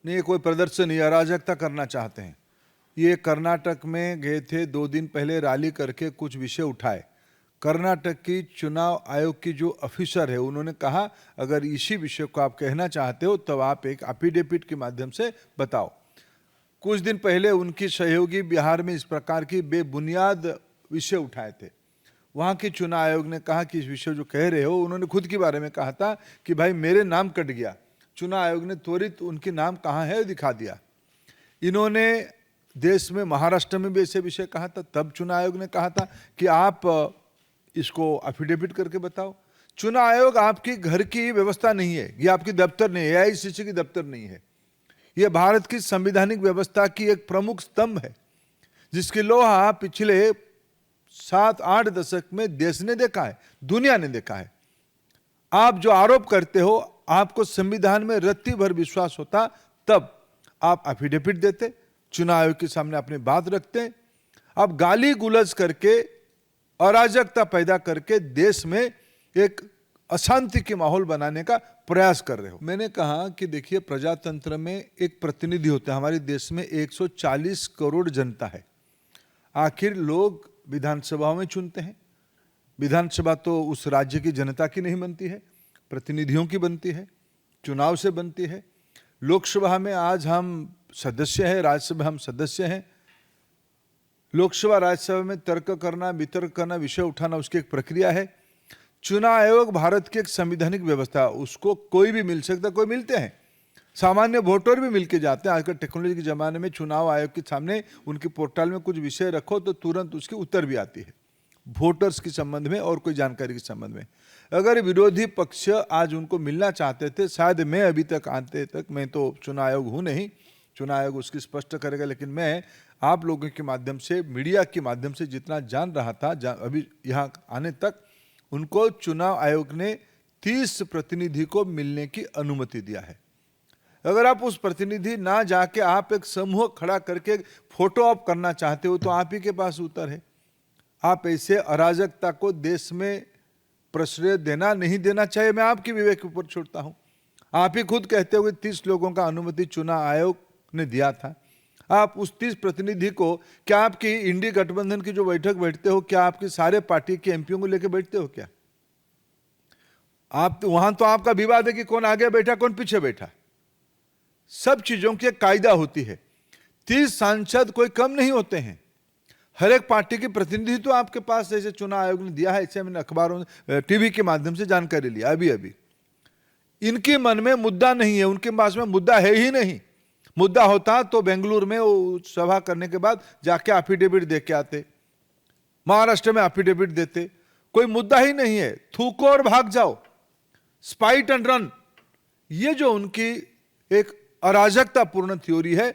नहीं, ये कोई प्रदर्शन नहीं, अराजकता करना चाहते हैं। ये कर्नाटक में गए थे, 2 दिन पहले रैली करके कुछ विषय उठाए। कर्नाटक की चुनाव आयोग की जो ऑफिसर है उन्होंने कहा अगर इसी विषय को आप कहना चाहते हो तब आप एक एफिडेविट के माध्यम से बताओ। कुछ दिन पहले उनकी सहयोगी बिहार में इस प्रकार की बेबुनियाद विषय उठाए थे। वहाँ के चुनाव आयोग ने कहा कि इस विषय जो कह रहे हो, उन्होंने खुद के बारे में कहा था कि भाई मेरे नाम कट गया। चुनाव आयोग ने त्वरित उनके नाम कहाँ है दिखा दिया। इन्होंने देश में महाराष्ट्र में भी ऐसे विषय कहा था, तब चुनाव आयोग ने कहा था कि आप इसको एफिडेविट करके बताओ। चुनाव आयोग आपकी घर की व्यवस्था नहीं है, ये आपकी दफ्तर नहीं है, एआईसीसी की दफ्तर नहीं है। ये भारत की संवैधानिक व्यवस्था की एक प्रमुख स्तंभ है जिसकी लोहा पिछले 7-8 दशक में देश ने देखा है, दुनिया ने देखा है। आप जो आरोप करते हो, आपको संविधान में रत्ती भर विश्वास होता तब आप एफिडेविट देते, चुनाव आयोग के सामने अपनी बात रखते। आप गाली गुलज करके, अराजकता पैदा करके देश में एक अशांति की माहौल बनाने का प्रयास कर रहे हो। मैंने कहा कि देखिए, प्रजातंत्र में एक प्रतिनिधि होता है। हमारे देश में 140 करोड़ जनता है। आखिर लोग विधानसभाओं में चुनते हैं। विधानसभा तो उस राज्य की जनता की नहीं बनती है, प्रतिनिधियों की बनती है, चुनाव से बनती है। लोकसभा में आज हम सदस्य हैं, राज्यसभा हम सदस्य हैं। लोकसभा राज्यसभा में तर्क करना, वितर्क करना, विषय उठाना उसकी एक प्रक्रिया है। चुनाव आयोग भारत की एक संवैधानिक व्यवस्था, उसको कोई भी मिल सकता, कोई मिलते हैं, सामान्य वोटर भी मिलके जाते हैं। आजकल टेक्नोलॉजी के ज़माने में चुनाव आयोग के सामने उनके पोर्टल में कुछ विषय रखो तो तुरंत उसकी उत्तर भी आती है, वोटर्स के संबंध में और कोई जानकारी के संबंध में। अगर विरोधी पक्ष आज उनको मिलना चाहते थे, शायद मैं अभी तक आते तक, मैं तो चुनाव आयोग हूँ नहीं, चुनाव आयोग उसकी स्पष्ट करेगा, लेकिन मैं आप लोगों के माध्यम से, मीडिया के माध्यम से जितना जान रहा था अभी यहाँ आने तक, उनको चुनाव आयोग ने 30 प्रतिनिधि को मिलने की अनुमति दिया है। अगर आप उस प्रतिनिधि ना जाके आप एक समूह खड़ा करके फोटो ऑप करना चाहते हो तो आप ही के पास उत्तर है। आप ऐसे अराजकता को देश में प्रश्रय देना नहीं देना चाहिए, मैं आपके विवेक के ऊपर छोड़ता हूं। आप ही खुद कहते हो कि 30 लोगों का अनुमति चुनाव आयोग ने दिया था। आप उस 30 प्रतिनिधि को, क्या आपकी इंडी गठबंधन की जो बैठक बैठते हो, क्या आपकी सारे पार्टी के एमपीओ को लेकर बैठते हो क्या? आप तो वहां तो आपका विवाद है कि कौन आगे बैठा कौन पीछे बैठा। सब चीजों की एक कायदा होती है। 30 सांसद कोई कम नहीं होते हैं। हर एक पार्टी के प्रतिनिधि तो आपके पास, जैसे चुनाव आयोग ने दिया है, ऐसे मैंने अखबारों टीवी के माध्यम से जानकारी लिया अभी। इनके मन में मुद्दा नहीं है, उनके पास में मुद्दा है ही नहीं। मुद्दा होता तो बेंगलुरु में वो सभा करने के बाद जाके एफिडेविट दे के आते, महाराष्ट्र में एफिडेविट देते। कोई मुद्दा ही नहीं है, थूको और भाग जाओ, स्पाइट एंड रन। ये जो उनकी एक अराजकता पूर्ण थ्योरी है,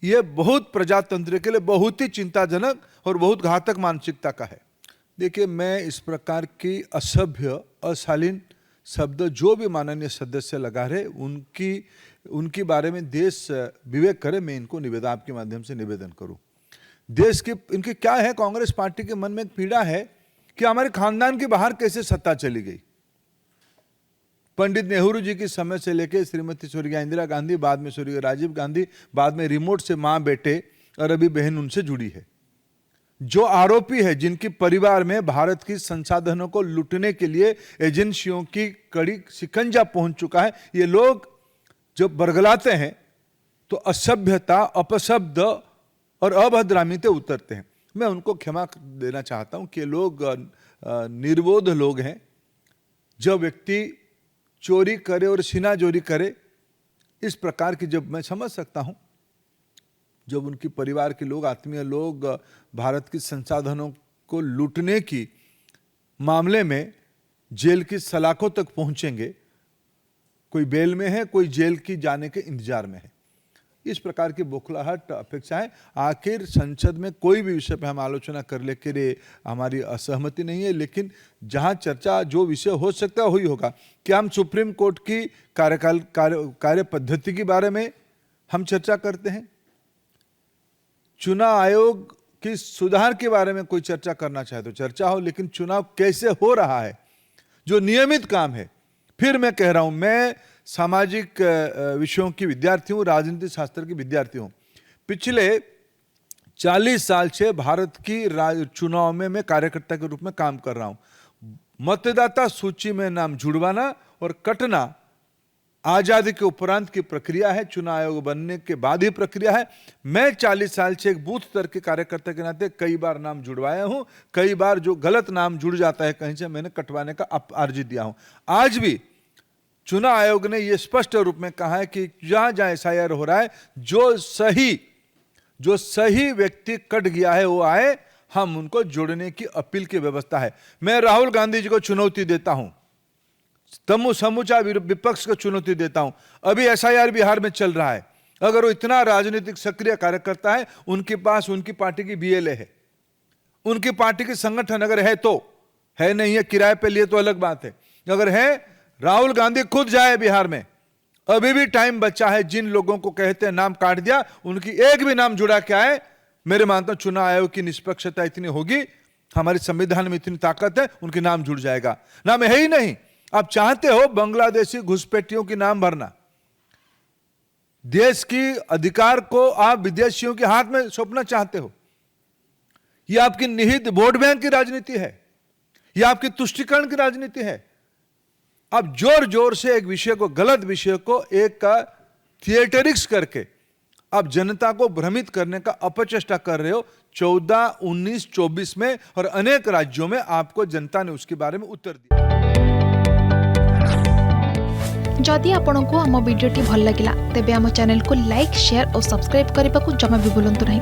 यह बहुत प्रजातंत्र के लिए बहुत ही चिंताजनक और बहुत घातक मानसिकता का है। देखिए, मैं इस प्रकार की असभ्य, अशालीन शब्द जो भी माननीय सदस्य लगा रहे, उनकी बारे में देश विवेक करे। मैं इनको निवेदन, आपके माध्यम से निवेदन करूं। देश की इनकी क्या है, कांग्रेस पार्टी के मन में एक पीड़ा है कि हमारे खानदान के बाहर कैसे सत्ता चली गई। पंडित नेहरू जी के समय से लेकर श्रीमती स्वर्गीय इंदिरा गांधी, बाद में स्वर्गीय राजीव गांधी, बाद में रिमोट से मां बेटे और अभी बहन उनसे जुड़ी है। जो आरोपी है, जिनके परिवार में भारत की संसाधनों को लूटने के लिए एजेंसियों की कड़ी शिकंजा पहुंच चुका है, ये लोग जब बरगलाते हैं तो असभ्यता, अपशब्द और अभद्रामी से उतरते हैं। मैं उनको क्षमा देना चाहता हूं कि लोग निर्बोध लोग हैं। जब व्यक्ति चोरी करे और सीनाजोरी करे, इस प्रकार की, जब मैं समझ सकता हूं, जब उनके परिवार के लोग, आत्मीय लोग भारत के संसाधनों को लूटने की मामले में जेल की सलाखों तक पहुंचेंगे, कोई बेल में है, कोई जेल की जाने के इंतजार में है, इस प्रकार की बौखलाहट अपेक्षा है। आखिर संसद में कोई भी विषय पर हम आलोचना कर ले के लिए हमारी असहमति नहीं है, लेकिन जहां चर्चा, जो विषय हो सकता है वही होगा। क्या हम सुप्रीम कोर्ट की कार्य पद्धति के बारे में हम चर्चा करते हैं? चुनाव आयोग की सुधार के बारे में कोई चर्चा करना चाहे तो चर्चा हो, लेकिन चुनाव कैसे हो रहा है, जो नियमित काम है। फिर मैं कह रहा हूं, मैं सामाजिक विषयों की विद्यार्थी हूँ, राजनीति शास्त्र की विद्यार्थी हूँ। पिछले 40 साल से भारत की चुनाव में मैं कार्यकर्ता के रूप में काम कर रहा हूँ। मतदाता सूची में नाम जुड़वाना और कटना आजादी के उपरांत की प्रक्रिया है, चुनाव आयोग बनने के बाद ही प्रक्रिया है। मैं 40 साल से एक बूथ स्तर के कार्यकर्ता के नाते कई बार नाम जुड़वाया हूं, कई बार जो गलत नाम जुड़ जाता है कहीं से मैंने कटवाने का अर्जी दिया हूं। आज भी चुनाव आयोग ने यह स्पष्ट रूप में कहा है कि जहां जहां एसआईआर हो रहा है, जो सही व्यक्ति कट गया है वो आए, हम उनको जोड़ने की अपील की व्यवस्था है। मैं राहुल गांधी जी को चुनौती देता हूं, समूचा विपक्ष को चुनौती देता हूं। अभी एसआईआर बिहार में चल रहा है, अगर वो इतना राजनीतिक सक्रिय कार्यकर्ता है, उनके पास उनकी पार्टी की बीएलए है, उनकी पार्टी के संगठन अगर है तो है, नहीं है किराए पे लिए तो अलग बात है। अगर है, राहुल गांधी खुद जाए बिहार में, अभी भी टाइम बचा है। जिन लोगों को कहते हैं नाम काट दिया, उनकी एक भी नाम जुड़ा के आए। मेरे मानता हूं चुनाव आयोग की निष्पक्षता इतनी होगी, हमारे संविधान में इतनी ताकत है, उनके नाम जुड़ जाएगा। नाम है ही नहीं, आप चाहते हो बांग्लादेशी घुसपैठियों की नाम भरना, देश की अधिकार को आप विदेशियों के हाथ में सौंपना चाहते हो। यह आपकी निहित वोट बैंक की राजनीति है, यह आपकी तुष्टीकरण की राजनीति है। आप जोर जोर से एक विषय को, गलत विषय को एक का थिएटरिक्स करके आप जनता को भ्रमित करने का अपचेष्टा कर रहे हो। 14, 19, 24 में और अनेक राज्यों में आपको जनता ने उसके बारे में उत्तर दिया। जदि आपंक आम भिडी भल लगा तेब आम चैनल को लाइक, शेयर और सब्सक्राइब करने को जमा भी भूलु नहीं।